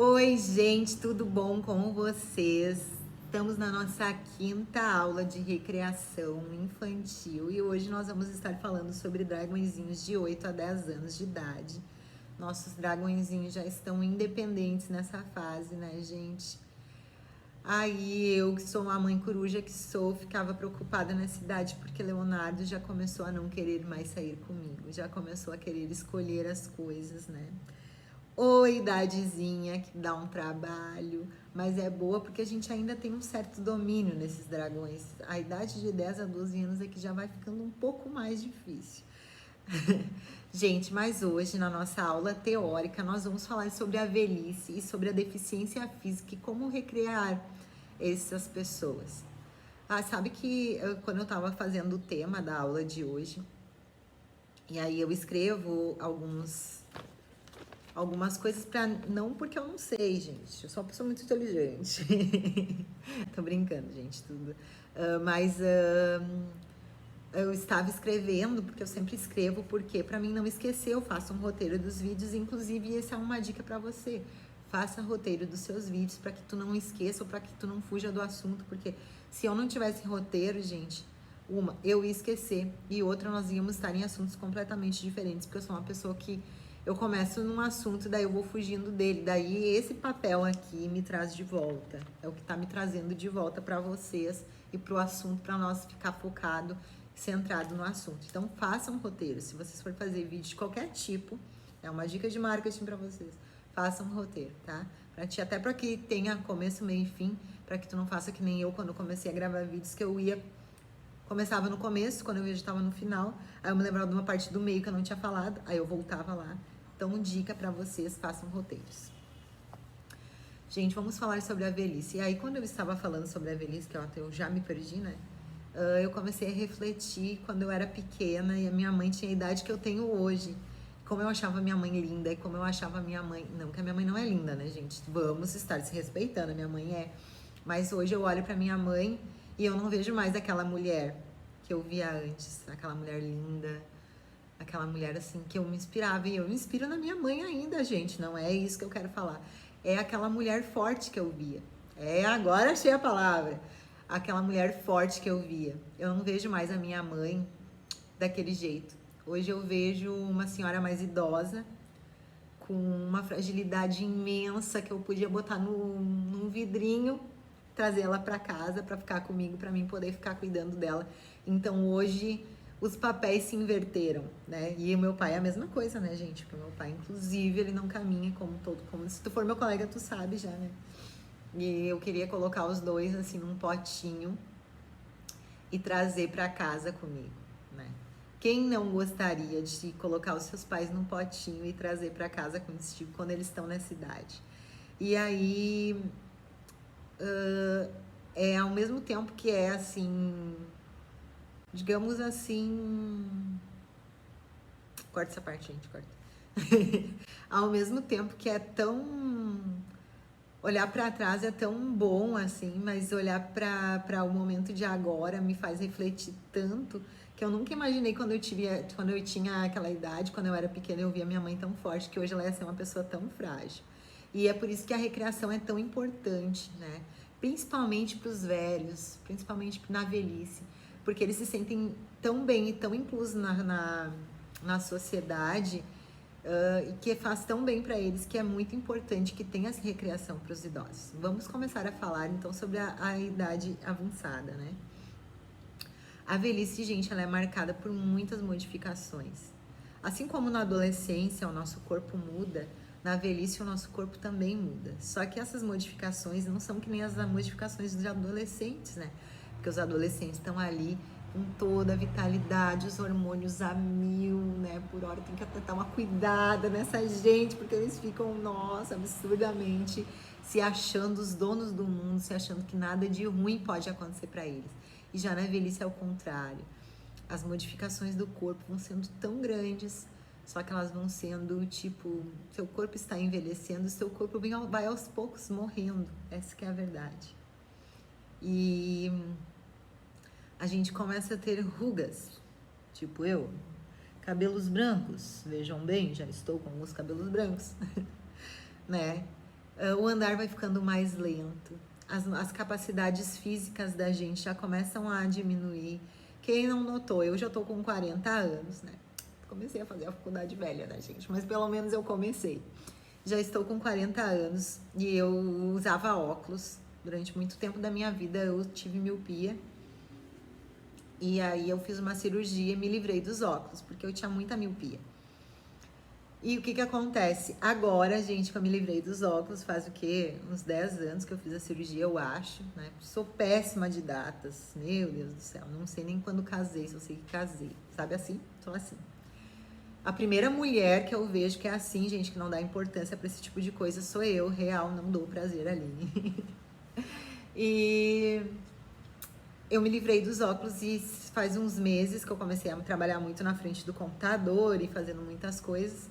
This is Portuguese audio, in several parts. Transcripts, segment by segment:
Oi, gente, tudo bom com vocês? Estamos na nossa quinta aula de recreação infantil e hoje nós vamos estar falando sobre dragõezinhos de 8 a 10 anos de idade. Nossos dragõezinhos já estão independentes nessa fase, né, gente? Aí eu, que sou uma mãe coruja que sou, ficava preocupada nessa idade porque Leonardo já começou a não querer mais sair comigo, já começou a querer escolher as coisas, né? Ou idadezinha que dá um trabalho, mas é boa porque a gente ainda tem um certo domínio nesses dragões. A idade de 10 a 12 anos é que já vai ficando um pouco mais difícil. Gente, mas hoje na nossa aula teórica nós vamos falar sobre a velhice e sobre a deficiência física e como recriar essas pessoas. Sabe que quando eu estava fazendo o tema da aula de hoje, e aí eu escrevo algumas coisas para não porque eu não sei, gente. Eu sou uma pessoa muito inteligente. Tô brincando, gente, tudo. Eu estava escrevendo porque eu sempre escrevo porque para mim não esquecer, eu faço um roteiro dos vídeos, inclusive essa é uma dica para você. Faça roteiro dos seus vídeos para que tu não esqueça ou para que tu não fuja do assunto, porque se eu não tivesse roteiro, gente, eu ia esquecer e outra nós íamos estar em assuntos completamente diferentes, porque eu sou uma pessoa que eu começo num assunto, daí eu vou fugindo dele, daí esse papel aqui me traz de volta, é o que tá me trazendo de volta para vocês e pro assunto, para nós ficar focado, centrado no assunto. Então faça um roteiro, se vocês for fazer vídeo de qualquer tipo, é uma dica de marketing para vocês, faça um roteiro, tá? Até para que tenha começo, meio e fim, para que tu não faça que nem eu quando comecei a gravar vídeos, que começava no começo, quando eu já estava no final, aí eu me lembrava de uma parte do meio que eu não tinha falado, aí eu voltava lá. Então, dica para vocês, façam roteiros. Gente, vamos falar sobre a velhice. E aí, quando eu estava falando sobre a velhice, que eu já me perdi, né? Eu comecei a refletir quando eu era pequena e a minha mãe tinha a idade que eu tenho hoje. Como eu achava minha mãe linda e como eu achava minha mãe... Não que a minha mãe não é linda, né, gente? Vamos estar se respeitando, a minha mãe é. Mas hoje eu olho pra minha mãe e eu não vejo mais aquela mulher que eu via antes. Aquela mulher linda, aquela mulher assim que eu me inspirava. E eu me inspiro na minha mãe ainda, gente. Não é isso que eu quero falar. É aquela mulher forte que eu via. Agora achei a palavra. Aquela mulher forte que eu via. Eu não vejo mais a minha mãe daquele jeito. Hoje eu vejo uma senhora mais idosa, com uma fragilidade imensa que eu podia botar num vidrinho, trazer ela para casa para ficar comigo, para mim poder ficar cuidando dela. Então hoje os papéis se inverteram, né? E o meu pai é a mesma coisa, né, gente? Porque o meu pai, inclusive, ele não caminha como se tu for meu colega, tu sabe já, né? E eu queria colocar os dois assim num potinho e trazer para casa comigo, né? Quem não gostaria de colocar os seus pais num potinho e trazer para casa contigo quando eles estão nessa idade? E aí, ao mesmo tempo que é assim, digamos assim, corta essa parte, gente, corta. Ao mesmo tempo que é tão olhar para trás é tão bom assim, mas olhar para o momento de agora me faz refletir tanto que eu nunca imaginei quando eu tinha aquela idade, quando eu era pequena, eu via minha mãe tão forte que hoje ela ia ser uma pessoa tão frágil. E é por isso que a recreação é tão importante, né? Principalmente para os velhos, principalmente na velhice, porque eles se sentem tão bem e tão inclusos na sociedade, e que faz tão bem para eles que é muito importante que tenha essa recreação para os idosos. Vamos começar a falar então sobre a idade avançada, né? A velhice, gente, ela é marcada por muitas modificações. Assim como na adolescência o nosso corpo muda, na velhice o nosso corpo também muda. Só que essas modificações não são que nem as modificações dos adolescentes, né? Porque os adolescentes estão ali com toda a vitalidade, os hormônios a mil, né? Por hora tem que até dar uma cuidada nessa gente, porque eles ficam, nossa, absurdamente se achando os donos do mundo, se achando que nada de ruim pode acontecer para eles. E já na velhice é o contrário. As modificações do corpo vão sendo tão grandes, só que elas vão sendo tipo, seu corpo está envelhecendo, seu corpo vai aos poucos morrendo. Essa que é a verdade. E a gente começa a ter rugas, tipo eu, cabelos brancos, vejam bem, já estou com alguns cabelos brancos, né? O andar vai ficando mais lento. As capacidades físicas da gente já começam a diminuir. Quem não notou, eu já tô com 40 anos, né? Comecei a fazer a faculdade velha, né, gente? Mas pelo menos eu comecei. Já estou com 40 anos e eu usava óculos. Durante muito tempo da minha vida eu tive miopia. E aí eu fiz uma cirurgia e me livrei dos óculos, porque eu tinha muita miopia. E o que que acontece? Agora, gente, que eu me livrei dos óculos, faz o quê? Uns 10 anos que eu fiz a cirurgia, eu acho, né? Sou péssima de datas, meu Deus do céu. Não sei nem quando casei, só sei que casei. Sabe assim? Sou assim. A primeira mulher que eu vejo que é assim, gente, que não dá importância pra esse tipo de coisa, sou eu, real, não dou prazer ali. E eu me livrei dos óculos e faz uns meses que eu comecei a trabalhar muito na frente do computador e fazendo muitas coisas.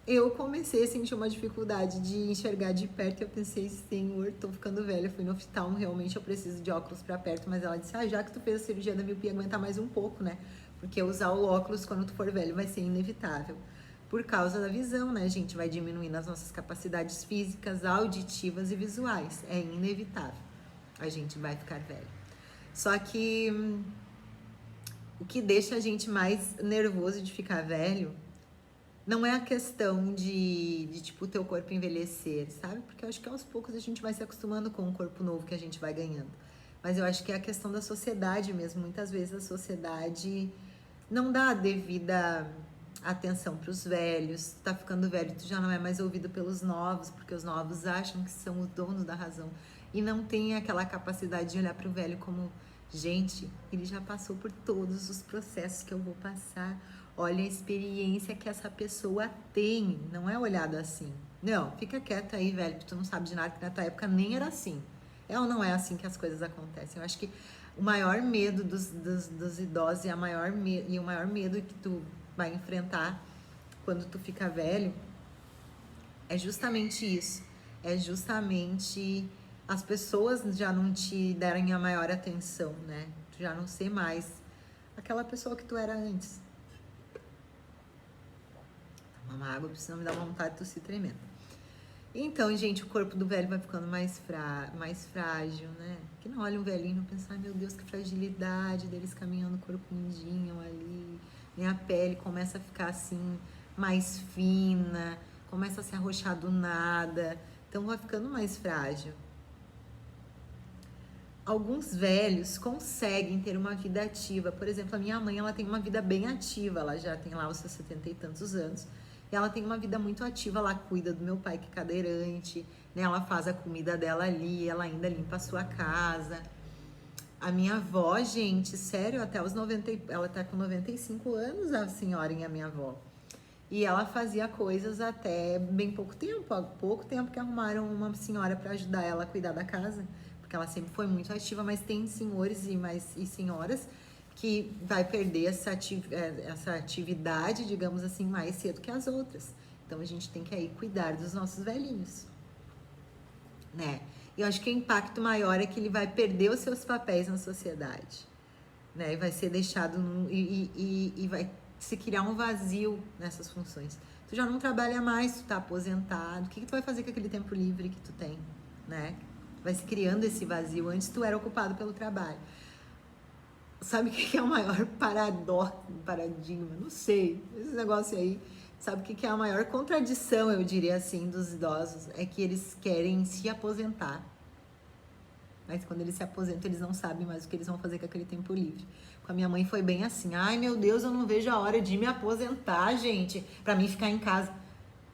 Eu comecei a sentir uma dificuldade de enxergar de perto e eu pensei, Senhor, tô ficando velha. Eu fui no oftalmo, realmente eu preciso de óculos pra perto, mas ela disse, já que tu fez a cirurgia da miopia, aguenta mais um pouco, né? Porque usar o óculos quando tu for velho vai ser inevitável. Por causa da visão, né, gente? Vai diminuindo as nossas capacidades físicas, auditivas e visuais. É inevitável. A gente vai ficar velho. Só que o que deixa a gente mais nervoso de ficar velho não é a questão de tipo, o teu corpo envelhecer, sabe? Porque eu acho que aos poucos a gente vai se acostumando com o corpo novo que a gente vai ganhando. Mas eu acho que é a questão da sociedade mesmo. Muitas vezes a sociedade não dá a devida atenção para os velhos. Tu tá ficando velho, tu já não é mais ouvido pelos novos, porque os novos acham que são os donos da razão e não tem aquela capacidade de olhar para o velho como, gente, ele já passou por todos os processos que eu vou passar. Olha a experiência que essa pessoa tem. Não é olhado assim. Não, fica quieto aí, velho, porque tu não sabe de nada, que na tua época nem era assim. É ou não é assim que as coisas acontecem? Eu acho que o maior medo dos idosos e, e o maior medo que tu vai enfrentar quando tu fica velho é justamente isso. É justamente as pessoas já não te derem a maior atenção, né? Tu já não ser mais aquela pessoa que tu era antes. Uma água, porque senão me dá uma vontade de tossir tremenda. Então, gente, o corpo do velho vai ficando mais frágil, né? Que não olha um velhinho e pensa, ai meu Deus, que fragilidade deles caminhando corcundinho ali. E a pele começa a ficar assim, mais fina, começa a se arroxar do nada. Então vai ficando mais frágil. Alguns velhos conseguem ter uma vida ativa. Por exemplo, a minha mãe, ela tem uma vida bem ativa. Ela já tem lá os seus 70 e tantos anos. E ela tem uma vida muito ativa, ela cuida do meu pai que é cadeirante, né? Ela faz a comida dela ali, ela ainda limpa a sua casa. A minha avó, gente, sério, até os 90, ela tá com 95 anos, a senhora e a minha avó. E ela fazia coisas até bem há pouco tempo que arrumaram uma senhora para ajudar ela a cuidar da casa, porque ela sempre foi muito ativa, mas tem senhores e senhoras que vai perder essa atividade, digamos assim, mais cedo que as outras. Então a gente tem que aí cuidar dos nossos velhinhos, né? E eu acho que o impacto maior é que ele vai perder os seus papéis na sociedade, né? E vai ser deixado e vai se criar um vazio nessas funções. Tu já não trabalha mais, tu tá aposentado. O que tu vai fazer com aquele tempo livre que tu tem, né? Vai se criando esse vazio. Antes tu era ocupado pelo trabalho. Sabe o que é o maior paradigma? Não sei, esse negócio aí. Sabe o que é a maior contradição, eu diria assim, dos idosos? É que eles querem se aposentar. Mas quando eles se aposentam, eles não sabem mais o que eles vão fazer com aquele tempo livre. Com a minha mãe foi bem assim. Ai, meu Deus, eu não vejo a hora de me aposentar, gente. Pra mim ficar em casa.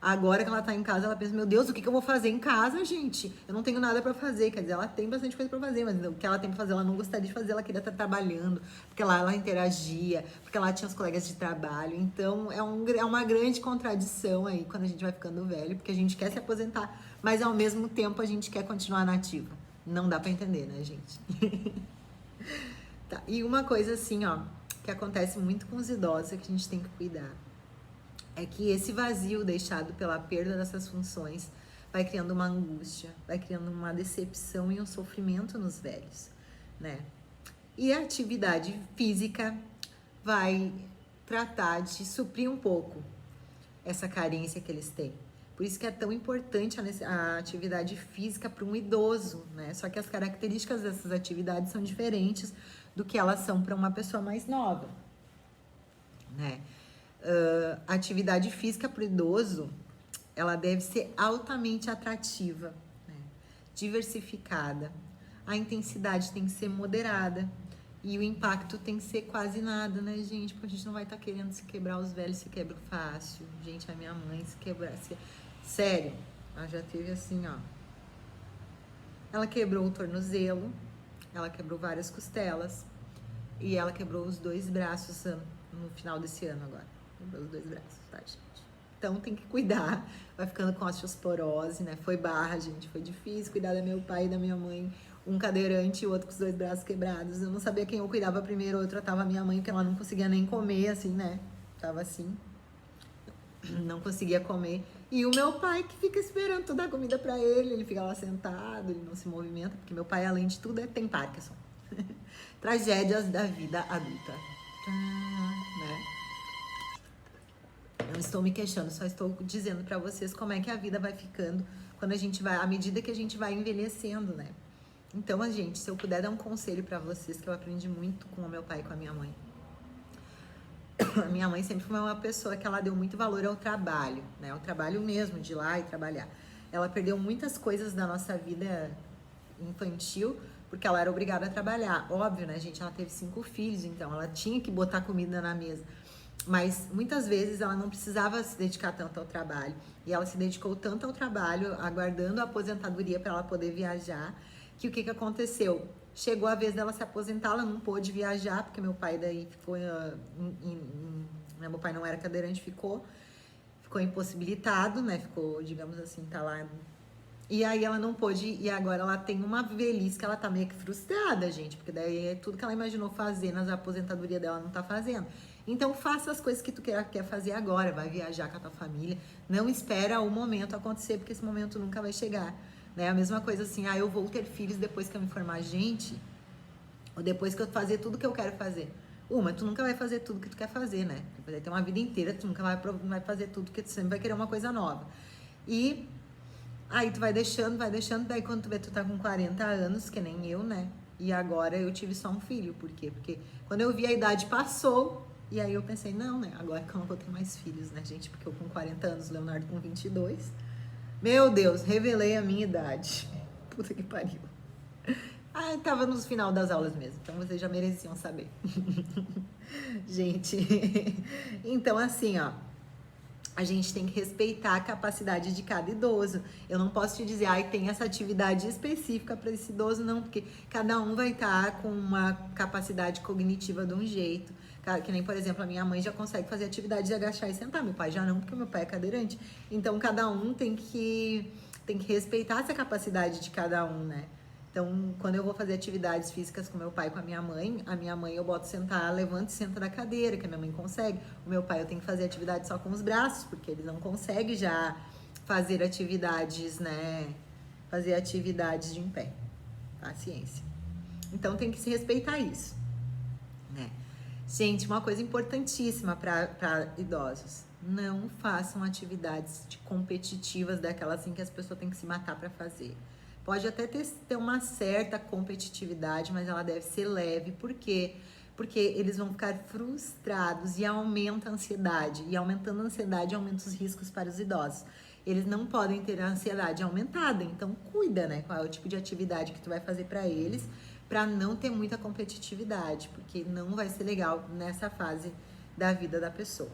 Agora que ela tá em casa, ela pensa, meu Deus, o que eu vou fazer em casa, gente? Eu não tenho nada pra fazer. Quer dizer, ela tem bastante coisa pra fazer, mas o que ela tem pra fazer, ela não gostaria de fazer, ela queria estar trabalhando, porque lá ela interagia, porque lá tinha os colegas de trabalho. Então, é uma grande contradição aí quando a gente vai ficando velho, porque a gente quer se aposentar, mas ao mesmo tempo a gente quer continuar na ativa. Não dá pra entender, né, gente? Tá. E uma coisa assim, ó, que acontece muito com os idosos é que a gente tem que cuidar. É que esse vazio deixado pela perda dessas funções vai criando uma angústia, vai criando uma decepção e um sofrimento nos velhos, né? E a atividade física vai tratar de suprir um pouco essa carência que eles têm. Por isso que é tão importante a atividade física para um idoso, né? Só que as características dessas atividades são diferentes do que elas são para uma pessoa mais nova, né? A atividade física para o idoso, ela deve ser altamente atrativa, né? Diversificada. A intensidade tem que ser moderada e o impacto tem que ser quase nada, né, gente? Porque a gente não vai estar querendo se quebrar, os velhos se quebram fácil. Gente, a minha mãe se quebrar, sério, ela já teve assim, ó. Ela quebrou o tornozelo, ela quebrou várias costelas e ela quebrou os 2 braços no final desse ano agora. Quebrou os 2 braços, tá, gente? Então tem que cuidar, vai ficando com osteoporose, né? Foi barra, gente, foi difícil cuidar do meu pai e da minha mãe, um cadeirante e o outro com os 2 braços quebrados. Eu não sabia quem eu cuidava primeiro, eu tratava a minha mãe, porque ela não conseguia nem comer, assim, né? Tava assim, não conseguia comer. E o meu pai que fica esperando toda a comida pra ele fica lá sentado, ele não se movimenta, porque meu pai, além de tudo, tem Parkinson. Tragédias da vida adulta. Né? Não estou me queixando, só estou dizendo pra vocês como é que a vida vai ficando quando a gente vai, à medida que a gente vai envelhecendo, né? Então, gente, se eu puder dar um conselho pra vocês, que eu aprendi muito com o meu pai e com a minha mãe. A minha mãe sempre foi uma pessoa que ela deu muito valor ao trabalho, né? Ao trabalho mesmo, de ir lá e trabalhar. Ela perdeu muitas coisas da nossa vida infantil porque ela era obrigada a trabalhar. Óbvio, né, gente? Ela teve 5 filhos, então ela tinha que botar comida na mesa. Mas muitas vezes ela não precisava se dedicar tanto ao trabalho. E ela se dedicou tanto ao trabalho, aguardando a aposentadoria para ela poder viajar, que o que aconteceu? Chegou a vez dela se aposentar, ela não pôde viajar, porque meu pai daí ficou... meu pai não era cadeirante, ficou impossibilitado, né? Ficou, digamos assim, tá lá... E aí ela não pôde, e agora ela tem uma velhice que ela tá meio que frustrada, gente, porque daí é tudo que ela imaginou fazer nas aposentadoria dela não tá fazendo. Então faça as coisas que tu quer fazer agora, vai viajar com a tua família, não espera o momento acontecer, porque esse momento nunca vai chegar, né? A mesma coisa assim, eu vou ter filhos depois que eu me formar, gente, ou depois que eu fazer tudo que eu quero fazer. Mas tu nunca vai fazer tudo que tu quer fazer, né? Tu vai ter uma vida inteira, tu nunca vai fazer tudo, porque tu sempre vai querer uma coisa nova. E aí tu vai deixando, daí quando tu vê, tu tá com 40 anos, que nem eu, né? E agora eu tive só um filho, por quê? Porque quando eu vi a idade passou, e aí eu pensei, não, né? Agora que eu não vou ter mais filhos, né, gente? Porque eu com 40 anos, Leonardo com 22. Meu Deus, revelei a minha idade. Puta que pariu. Tava no final das aulas mesmo, então vocês já mereciam saber. Gente, então assim, ó. A gente tem que respeitar a capacidade de cada idoso. Eu não posso te dizer, tem essa atividade específica para esse idoso, não, porque cada um vai estar com uma capacidade cognitiva de um jeito. Que nem, por exemplo, a minha mãe já consegue fazer atividade de agachar e sentar, meu pai já não, porque meu pai é cadeirante. Então, cada um tem que respeitar essa capacidade de cada um, né? Então, quando eu vou fazer atividades físicas com meu pai e com a minha mãe eu boto sentar, levanta e senta da cadeira, que a minha mãe consegue. O meu pai eu tenho que fazer atividade só com os braços, porque ele não consegue já fazer atividades, né? Fazer atividades de em pé. Paciência. Então, tem que se respeitar isso, né? Gente, uma coisa importantíssima para idosos. Não façam atividades competitivas daquelas assim que as pessoas têm que se matar para fazer. Pode até ter uma certa competitividade, mas ela deve ser leve. Por quê? Porque eles vão ficar frustrados e aumenta a ansiedade. E aumentando a ansiedade, aumenta os riscos para os idosos. Eles não podem ter a ansiedade aumentada. Então, cuida, né? Qual é o tipo de atividade que tu vai fazer para eles, para não ter muita competitividade. Porque não vai ser legal nessa fase da vida da pessoa.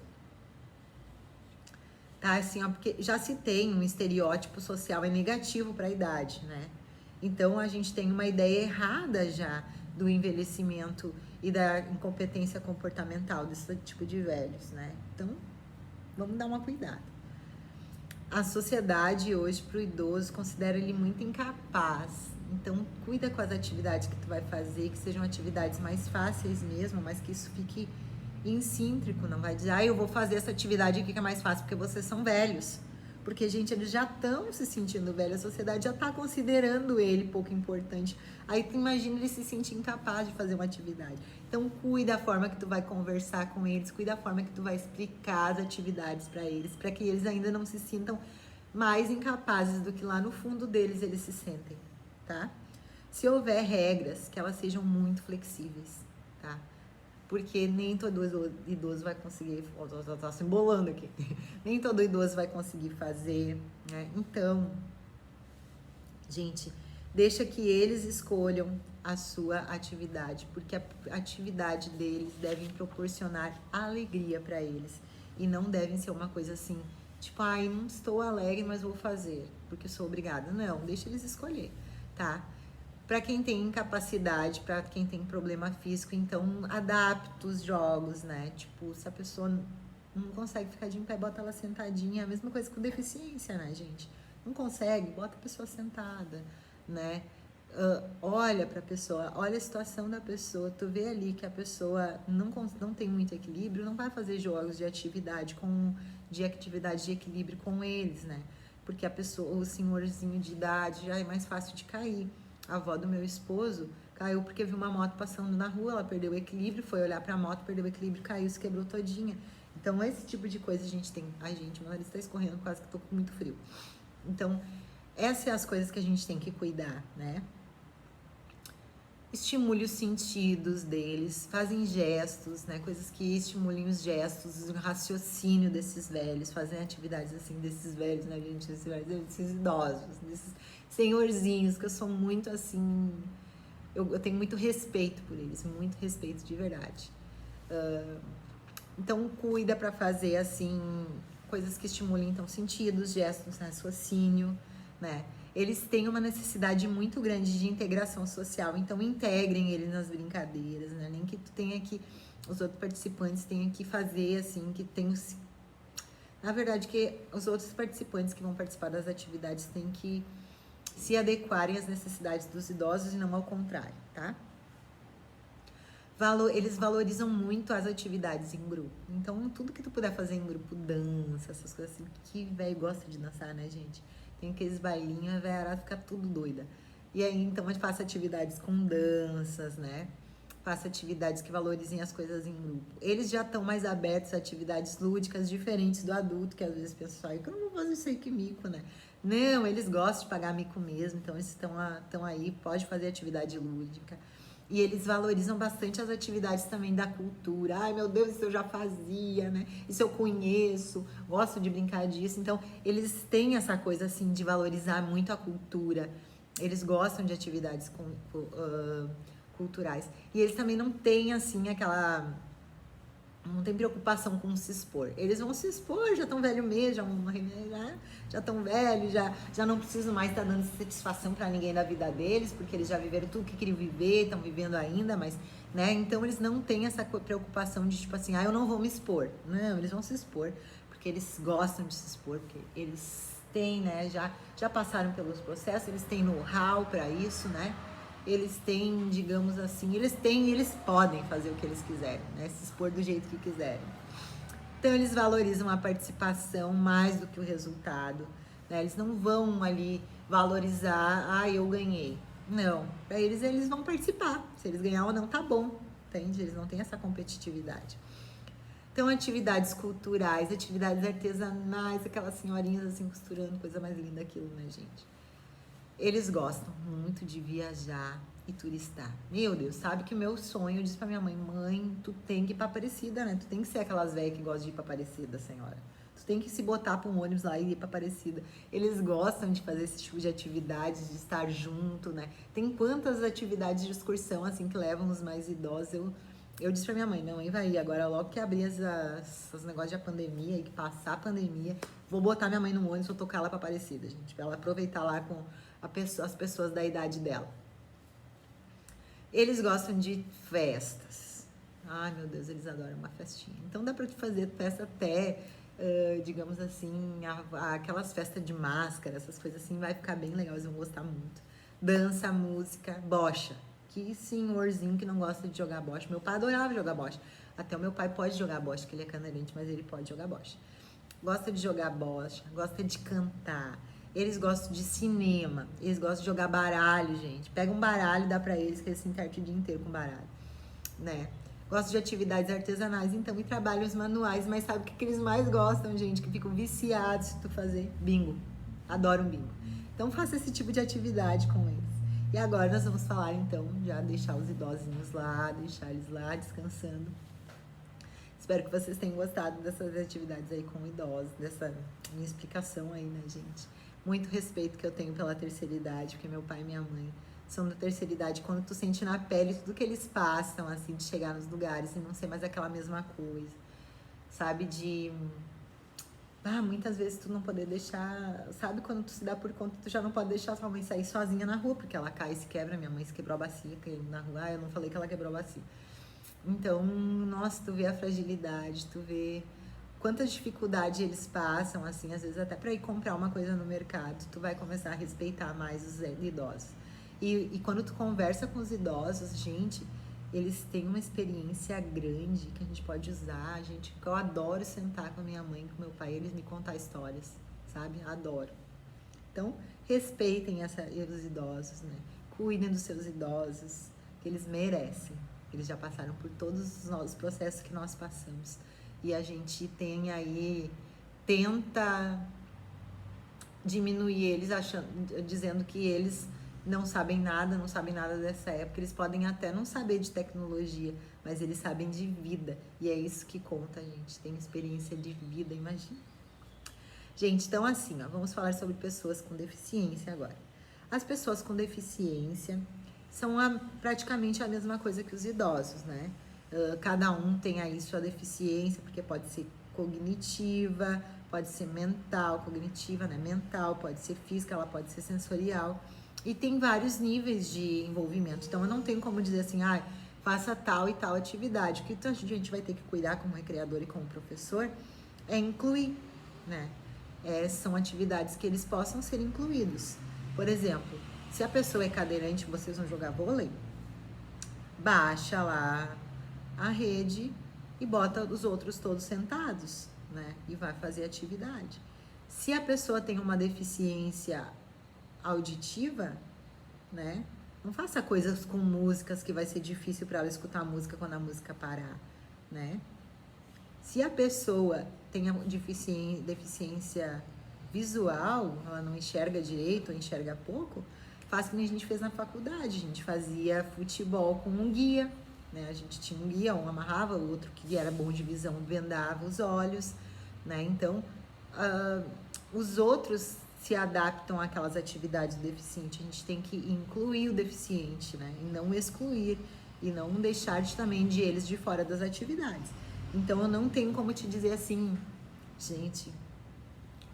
Tá, assim, porque já se tem um estereótipo social negativo para a idade, né? Então a gente tem uma ideia errada já do envelhecimento e da incompetência comportamental desse tipo de velhos, né? Então, vamos dar uma cuidada. A sociedade hoje para o idoso considera ele muito incapaz. Então, cuida com as atividades que tu vai fazer, que sejam atividades mais fáceis mesmo, mas que isso fique incíntrico, não vai dizer, eu vou fazer essa atividade aqui que é mais fácil porque vocês são velhos. Porque, gente, eles já estão se sentindo velhos, a sociedade já está considerando ele pouco importante. Aí tu imagina ele se sentir incapaz de fazer uma atividade. Então, cuida da forma que tu vai conversar com eles, cuida da forma que tu vai explicar as atividades para eles que eles ainda não se sintam mais incapazes do que lá no fundo deles eles se sentem, tá? Se houver regras, que elas sejam muito flexíveis, tá? Porque nem todo idoso vai conseguir, tá se embolando aqui, nem todo idoso vai conseguir fazer, né? Então, gente, deixa que eles escolham a sua atividade, porque a atividade deles deve proporcionar alegria para eles e não devem ser uma coisa assim, tipo, ai, não estou alegre, mas vou fazer, porque eu sou obrigada. Não, deixa eles escolher, tá? Para quem tem incapacidade, para quem tem problema físico, então adapta os jogos, né? Tipo, se a pessoa não consegue ficar de em pé, bota ela sentadinha. A mesma coisa com deficiência, né, gente? Não consegue, bota a pessoa sentada, né? Olha para a pessoa, olha a situação da pessoa, tu vê ali que a pessoa não tem muito equilíbrio, não vai fazer jogos de atividade de equilíbrio com eles, né? Porque a pessoa, o senhorzinho de idade já é mais fácil de cair. A avó do meu esposo caiu porque viu uma moto passando na rua, ela perdeu o equilíbrio, foi olhar para a moto, perdeu o equilíbrio, caiu, se quebrou todinha. Então, esse tipo de coisa a gente tem. Ai, gente, meu nariz está escorrendo, quase que tô com muito frio. Então, essas são as coisas que a gente tem que cuidar, né? Estimule os sentidos deles, fazem gestos, né? Coisas que estimulem os gestos, o raciocínio desses velhos, fazem atividades assim desses velhos, né, gente? Desses idosos, desses senhorzinhos, que eu sou muito assim. Eu tenho muito respeito por eles, muito respeito de verdade. Então, cuida para fazer assim coisas que estimulem então sentidos, gestos, raciocínio, né? Eles têm uma necessidade muito grande de integração social, então integrem eles nas brincadeiras, né? Nem que tu tenha que, os outros participantes tenham que fazer assim, que tem, na verdade, que os outros participantes que vão participar das atividades têm que se adequarem às necessidades dos idosos e não ao contrário, tá? Eles valorizam muito as atividades em grupo. Então, tudo que tu puder fazer em grupo, dança, essas coisas assim, que velho gosta de dançar, né, gente? Tem aqueles bailinhos, a velharada fica tudo doida. E aí, então, a gente faça atividades com danças, né? Faça atividades que valorizem as coisas em grupo. Eles já estão mais abertos a atividades lúdicas diferentes do adulto, que às vezes pensa, eu não vou fazer isso aí que mico, né? Não, eles gostam de pagar mico mesmo, então eles estão aí, pode fazer atividade lúdica. E eles valorizam bastante as atividades também da cultura. Ai, meu Deus, isso eu já fazia, né? Isso eu conheço, gosto de brincar disso. Então, eles têm essa coisa, assim, de valorizar muito a cultura. Eles gostam de atividades culturais. E eles também não têm, assim, aquela... Não tem preocupação com se expor. Eles vão se expor, já estão velhos mesmo, já estão velhos, já não precisam mais estar dando satisfação para ninguém da vida deles, porque eles já viveram tudo que queriam viver, estão vivendo ainda, mas, né? Então eles não têm essa preocupação de tipo assim, eu não vou me expor. Não, eles vão se expor, porque eles gostam de se expor, porque eles têm, né? Já passaram pelos processos, eles têm know-how para isso, né? Eles têm, digamos assim, eles podem fazer o que eles quiserem, né? Se expor do jeito que quiserem. Então, eles valorizam a participação mais do que o resultado, né? Eles não vão ali valorizar, eu ganhei. Não, para eles vão participar. Se eles ganhar ou não, tá bom, entende? Eles não têm essa competitividade. Então, atividades culturais, atividades artesanais, aquelas senhorinhas assim costurando, coisa mais linda aquilo, né, gente? Eles gostam muito de viajar e turistar. Meu Deus, sabe que meu sonho, eu disse pra minha mãe, tu tem que ir pra Aparecida, né? Tu tem que ser aquelas velhas que gostam de ir pra Aparecida, senhora. Tu tem que se botar pra um ônibus lá e ir pra Aparecida. Eles gostam de fazer esse tipo de atividades, de estar junto, né? Tem quantas atividades de excursão, assim, que levam os mais idosos. Eu disse pra minha mãe, não, hein, vai ir. Agora, logo que abrir os negócios de pandemia e que passar a pandemia, vou botar minha mãe no ônibus, vou tocar ela pra Aparecida, gente. Pra ela aproveitar lá com as pessoas da idade dela. Eles gostam de festas. Ai, meu Deus, eles adoram uma festinha. Então dá pra te fazer festa até, digamos assim, aquelas festas de máscara, essas coisas assim, vai ficar bem legal, eles vão gostar muito. Dança, música, bocha. Que senhorzinho que não gosta de jogar bocha. Meu pai adorava jogar bocha. Até o meu pai pode jogar bocha, que ele é canarense, mas ele pode jogar bocha. Gosta de jogar bocha, gosta de cantar. Eles gostam de cinema, eles gostam de jogar baralho, gente. Pega um baralho e dá pra eles, que eles se encartam o dia inteiro com baralho, né? Gostam de atividades artesanais, então, e trabalhos manuais. Mas sabe o que eles mais gostam, gente? Que ficam viciados se tu fazer? Bingo. adoram bingo. Então faça esse tipo de atividade com eles. E agora nós vamos falar então, já deixar os idosinhos lá, deixar eles lá descansando. Espero que vocês tenham gostado dessas atividades aí com idosos, dessa minha explicação aí, né, gente? Muito respeito que eu tenho pela terceira idade, porque meu pai e minha mãe são da terceira idade. Quando tu sente na pele tudo que eles passam, assim, de chegar nos lugares e não ser mais aquela mesma coisa, sabe? Muitas vezes tu não poder deixar, sabe? Quando tu se dá por conta, tu já não pode deixar tua mãe sair sozinha na rua, porque ela cai e se quebra. Minha mãe se quebrou a bacia caindo na rua. Eu não falei que ela quebrou a bacia. Então, nossa, tu vê a fragilidade, tu vê quantas dificuldades eles passam, assim, às vezes até para ir comprar uma coisa no mercado, tu vai começar a respeitar mais os idosos. E quando tu conversa com os idosos, gente, eles têm uma experiência grande que a gente pode usar, gente. Eu adoro sentar com a minha mãe, com meu pai, eles me contar histórias, sabe? Adoro. Então, respeitem os idosos, né? Cuidem dos seus idosos, que eles merecem. Eles já passaram por todos os processos que nós passamos. E a gente tenta diminuir eles, dizendo que eles não sabem nada dessa época. Eles podem até não saber de tecnologia, mas eles sabem de vida. E é isso que conta, gente. Tem experiência de vida, imagina. Gente, então assim, vamos falar sobre pessoas com deficiência agora. As pessoas com deficiência são praticamente a mesma coisa que os idosos, né? Cada um tem aí sua deficiência, porque pode ser cognitiva, pode ser mental, cognitiva, né? Mental, pode ser física, ela pode ser sensorial. E tem vários níveis de envolvimento. Então, eu não tenho como dizer assim, faça tal e tal atividade. O que a gente vai ter que cuidar como recreador e como professor é incluir, né? São atividades que eles possam ser incluídos. Por exemplo, se a pessoa é cadeirante, vocês vão jogar vôlei, baixa lá a rede e bota os outros todos sentados, né? E vai fazer atividade. Se a pessoa tem uma deficiência auditiva, né? Não faça coisas com músicas que vai ser difícil para ela escutar a música quando a música parar, né? Se a pessoa tem deficiência visual, ela não enxerga direito ou enxerga pouco, faz como a gente fez na faculdade. A gente fazia futebol com um guia, né? A gente tinha um guia, um amarrava, o outro que era bom de visão vendava os olhos, né? Então, os outros se adaptam àquelas atividades do deficiente. A gente tem que incluir o deficiente, né? E não excluir, e não deixar também de eles de fora das atividades. Então, eu não tenho como te dizer assim, gente,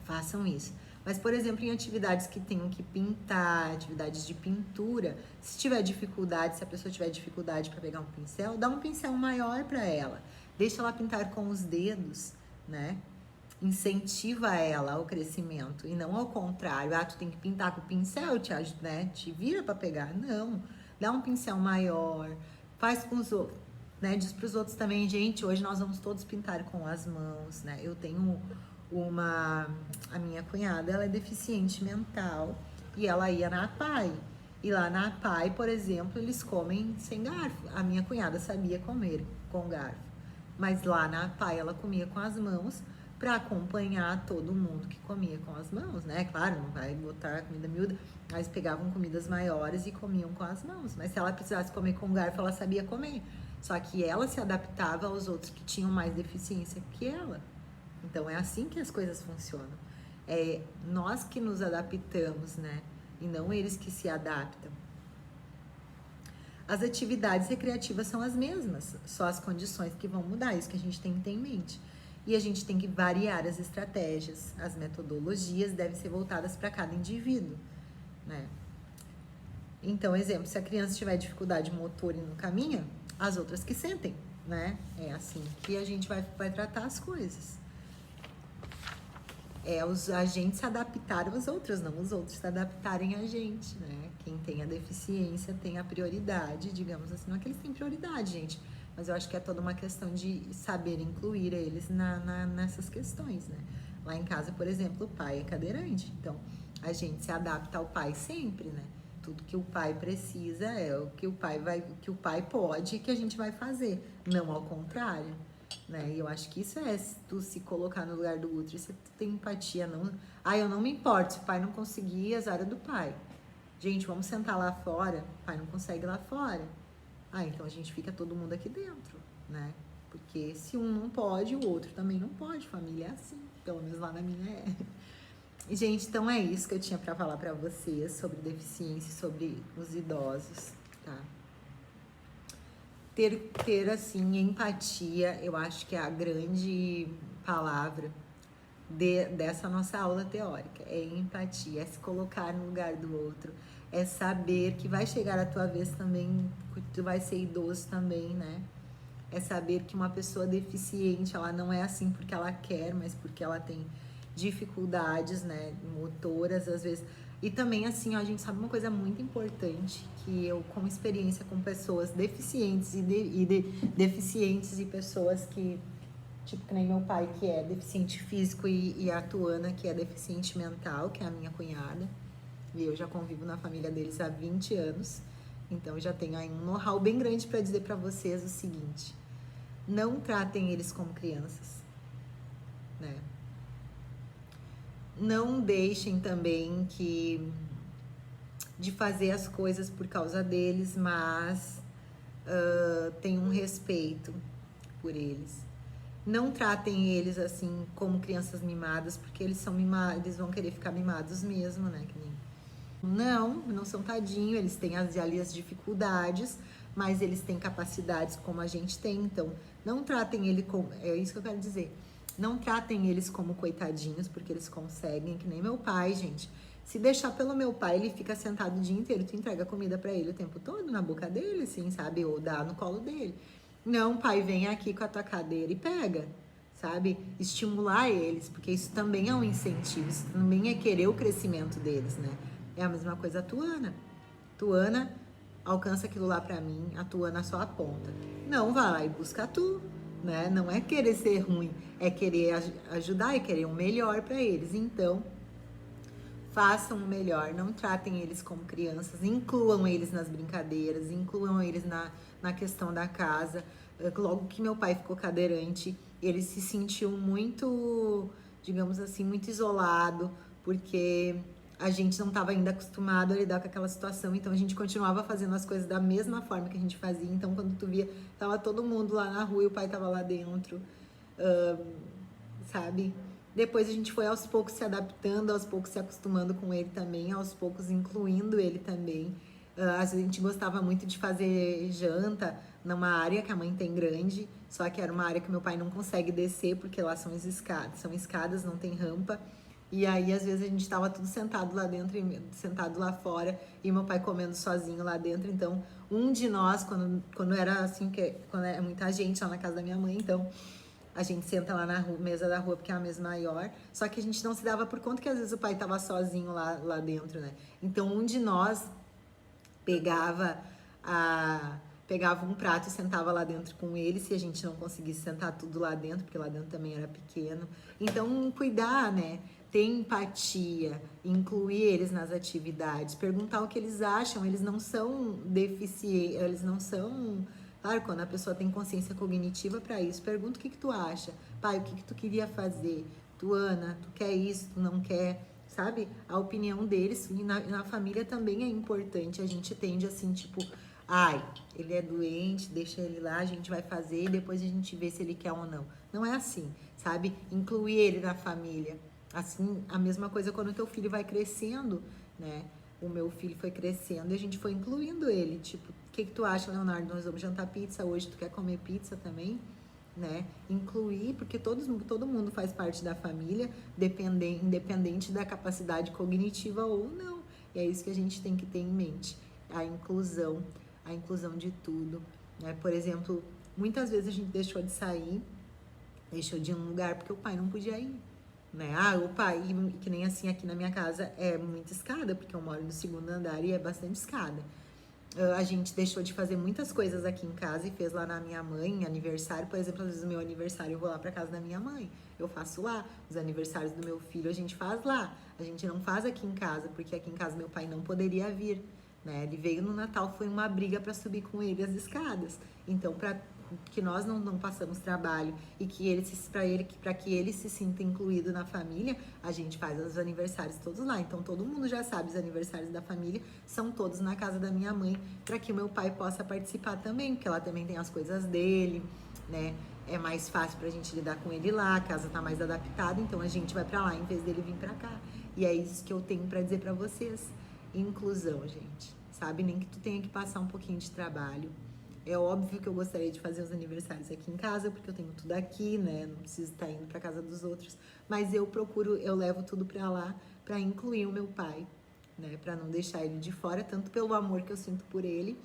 façam isso. Mas, por exemplo, em atividades que tenham que pintar, atividades de pintura, se tiver dificuldade, se a pessoa tiver dificuldade para pegar um pincel, dá um pincel maior para ela. Deixa ela pintar com os dedos, né? Incentiva ela ao crescimento e não ao contrário. Tu tem que pintar com o pincel, te vira para pegar. Não, dá um pincel maior, faz com os outros, né? Diz para os outros também, gente, hoje nós vamos todos pintar com as mãos, né? Eu tenho a minha cunhada, ela é deficiente mental e ela ia na APAE. E lá na APAE, por exemplo, eles comem sem garfo. A minha cunhada sabia comer com garfo, mas lá na APAE ela comia com as mãos para acompanhar todo mundo que comia com as mãos, né? Claro, não vai botar comida miúda, mas pegavam comidas maiores e comiam com as mãos. Mas se ela precisasse comer com garfo, ela sabia comer. Só que ela se adaptava aos outros que tinham mais deficiência que ela. Então, é assim que as coisas funcionam. É nós que nos adaptamos, né? E não eles que se adaptam. As atividades recreativas são as mesmas, só as condições que vão mudar, isso que a gente tem que ter em mente. E a gente tem que variar as estratégias, as metodologias devem ser voltadas para cada indivíduo, né? Então, exemplo, se a criança tiver dificuldade motor e não caminha, as outras que sentem, né? É assim que a gente vai tratar as coisas. A gente se adaptar aos outros, não os outros se adaptarem a gente, né? Quem tem a deficiência tem a prioridade, digamos assim. Não é que eles têm prioridade, gente, mas eu acho que é toda uma questão de saber incluir eles nessas questões, né? Lá em casa, por exemplo, o pai é cadeirante, então a gente se adapta ao pai sempre, né? Tudo que o pai precisa é o que o pai pode que a gente vai fazer, não ao contrário. né? E eu acho que isso é tu se colocar no lugar do outro, se tu tem empatia, não... Ah, eu não me importo, se o pai não conseguir, azar é do pai. Gente, vamos sentar lá fora, o pai não consegue lá fora. Ah, então a gente fica todo mundo aqui dentro, né? Porque se um não pode, o outro também não pode. Família é assim, pelo menos lá na minha é. E, gente, então é isso que eu tinha pra falar pra vocês sobre deficiência, sobre os idosos, tá? Ter assim, empatia, eu acho que é a grande palavra dessa nossa aula teórica. É empatia, é se colocar no lugar do outro, é saber que vai chegar a tua vez também, que tu vai ser idoso também, né? É saber que uma pessoa deficiente, ela não é assim porque ela quer, mas porque ela tem dificuldades, né, motoras, às vezes. E também, assim, ó, a gente sabe uma coisa muito importante, que eu, como experiência com pessoas deficientes deficientes e pessoas que, tipo, que nem meu pai, que é deficiente físico, e a Tuana, que é deficiente mental, que é a minha cunhada, e eu já convivo na família deles há 20 anos, então eu já tenho aí um know-how bem grande para dizer para vocês o seguinte: não tratem eles como crianças, né? Não deixem também de fazer as coisas por causa deles, mas tenham um respeito por eles. Não tratem eles assim como crianças mimadas, porque eles são mimados, eles vão querer ficar mimados mesmo, né? Não são tadinho, eles têm ali as dificuldades, mas eles têm capacidades como a gente tem, então não tratem ele como, é isso que eu quero dizer, não tratem eles como coitadinhos, porque eles conseguem, que nem meu pai, gente. Se deixar pelo meu pai, ele fica sentado o dia inteiro, tu entrega comida pra ele o tempo todo, na boca dele, assim, sabe? Ou dá no colo dele. Não, pai, vem aqui com a tua cadeira e pega, sabe? Estimular eles, porque isso também é um incentivo, isso também é querer o crescimento deles, né? É a mesma coisa a Tuana. Tuana alcança aquilo lá pra mim, a Tuana só aponta. Não, vai lá e busca tu, né? Não é querer ser ruim, é querer ajudar e querer o melhor pra eles. Então, façam o melhor, não tratem eles como crianças, incluam eles nas brincadeiras, incluam eles na questão da casa. Logo que meu pai ficou cadeirante, ele se sentiu muito, digamos assim, muito isolado, porque a gente não estava ainda acostumado a lidar com aquela situação, então a gente continuava fazendo as coisas da mesma forma que a gente fazia. Então, quando tu via, tava todo mundo lá na rua e o pai tava lá dentro, sabe? Depois a gente foi aos poucos se adaptando, aos poucos se acostumando com ele também, aos poucos incluindo ele também. A gente gostava muito de fazer janta numa área que a mãe tem grande, só que era uma área que meu pai não consegue descer, porque lá são escadas, não tem rampa. E aí, às vezes, a gente estava tudo sentado lá dentro, sentado lá fora, e meu pai comendo sozinho lá dentro. Então, um de nós, quando era assim, quando era muita gente lá na casa da minha mãe, então a gente senta lá na mesa da rua, porque é a mesa maior. Só que a gente não se dava por conta que às vezes o pai estava sozinho lá dentro, né? Então, um de nós pegava pegava um prato e sentava lá dentro com ele, se a gente não conseguisse sentar tudo lá dentro, porque lá dentro também era pequeno. Então, cuidar, né? Ter empatia, incluir eles nas atividades, perguntar o que eles acham. Eles não são deficientes, eles não são... Claro, quando a pessoa tem consciência cognitiva para isso, pergunta o que tu acha. Pai, o que tu queria fazer? Tuana, tu quer isso, tu não quer? Sabe? A opinião deles, e na família também é importante. A gente tende assim, tipo, ai, ele é doente, deixa ele lá, a gente vai fazer e depois a gente vê se ele quer ou não. Não é assim, sabe? Incluir ele na família. Assim, a mesma coisa quando o teu filho vai crescendo, né? O meu filho foi crescendo e a gente foi incluindo ele. Tipo, o que tu acha, Leonardo? Nós vamos jantar pizza hoje, tu quer comer pizza também? Né? Incluir, porque todo mundo faz parte da família, independente da capacidade cognitiva ou não. E é isso que a gente tem que ter em mente. A inclusão de tudo. Né? Por exemplo, muitas vezes a gente deixou de sair, deixou de ir num lugar porque o pai não podia ir. Né? Ah, o pai, que nem assim aqui na minha casa é muita escada, porque eu moro no segundo andar e é bastante escada. A gente deixou de fazer muitas coisas aqui em casa e fez lá na minha mãe, aniversário, por exemplo, às vezes o meu aniversário eu vou lá pra casa da minha mãe, eu faço lá. Os aniversários do meu filho a gente faz lá, a gente não faz aqui em casa, porque aqui em casa meu pai não poderia vir, né? Ele veio no Natal, foi uma briga para subir com ele as escadas. Então, que nós não passamos trabalho e que para que ele se sinta incluído na família, a gente faz os aniversários todos lá. Então todo mundo já sabe, os aniversários da família são todos na casa da minha mãe, para que o meu pai possa participar também, porque ela também tem as coisas dele, né? É mais fácil pra gente lidar com ele lá, a casa tá mais adaptada, então a gente vai pra lá em vez dele vir pra cá. E é isso que eu tenho pra dizer pra vocês. Inclusão, gente. Sabe? Nem que tu tenha que passar um pouquinho de trabalho. É óbvio que eu gostaria de fazer os aniversários aqui em casa, porque eu tenho tudo aqui, né? Não preciso estar indo pra casa dos outros. Mas eu levo tudo pra lá pra incluir o meu pai, né? Pra não deixar ele de fora, tanto pelo amor que eu sinto por ele,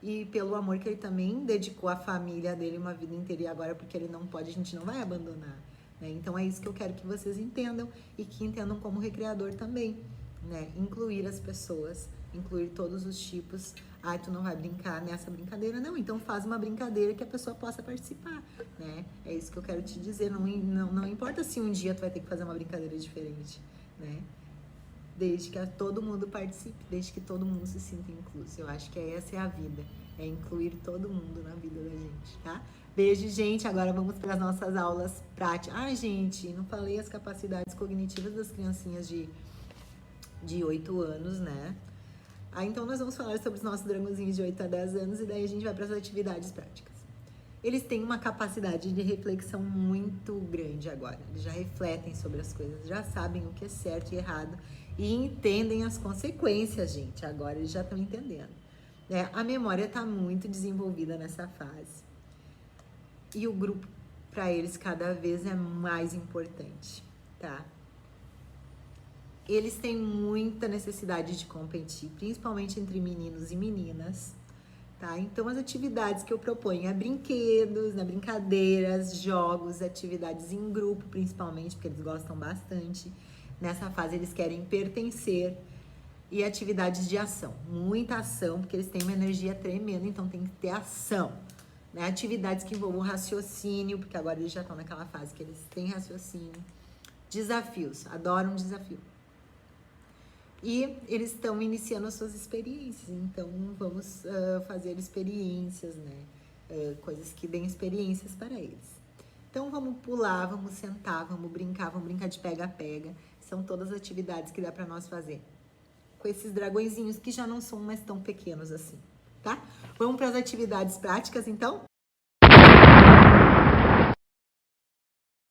e pelo amor que ele também dedicou à família dele uma vida inteira, e agora porque ele não pode, a gente não vai abandonar, né? Então é isso que eu quero que vocês entendam e que entendam como recreador também, né? Incluir as pessoas, incluir todos os tipos. Ah, tu não vai brincar nessa brincadeira? Não, então faz uma brincadeira que a pessoa possa participar, né? É isso que eu quero te dizer, não importa se um dia tu vai ter que fazer uma brincadeira diferente, né? Desde que todo mundo participe, desde que todo mundo se sinta incluso. Eu acho que essa é a vida, é incluir todo mundo na vida da gente, tá? Beijo, gente. Agora vamos para as nossas aulas práticas. Ai, gente, não falei as capacidades cognitivas das criancinhas de 8 anos, né? Então nós vamos falar sobre os nossos dragãozinhos de 8 a 10 anos e daí a gente vai para as atividades práticas. Eles têm uma capacidade de reflexão muito grande agora. Eles já refletem sobre as coisas, já sabem o que é certo e errado e entendem as consequências, gente. Agora eles já estão entendendo, né? A memória está muito desenvolvida nessa fase. E o grupo, para eles, cada vez é mais importante, tá? Eles têm muita necessidade de competir, principalmente entre meninos e meninas, tá? Então, as atividades que eu proponho é brinquedos, né? Brincadeiras, jogos, atividades em grupo, principalmente, porque eles gostam bastante. Nessa fase, eles querem pertencer. E atividades de ação, muita ação, porque eles têm uma energia tremenda, então tem que ter ação, né? Atividades que envolvam raciocínio, porque agora eles já estão naquela fase que eles têm raciocínio. Desafios, adoram um desafio. E eles estão iniciando as suas experiências, então vamos fazer experiências, né? Coisas que deem experiências para eles. Então vamos pular, vamos sentar, vamos brincar de pega-pega. São todas as atividades que dá para nós fazer com esses dragõezinhos que já não são mais tão pequenos assim, tá? Vamos para as atividades práticas, então?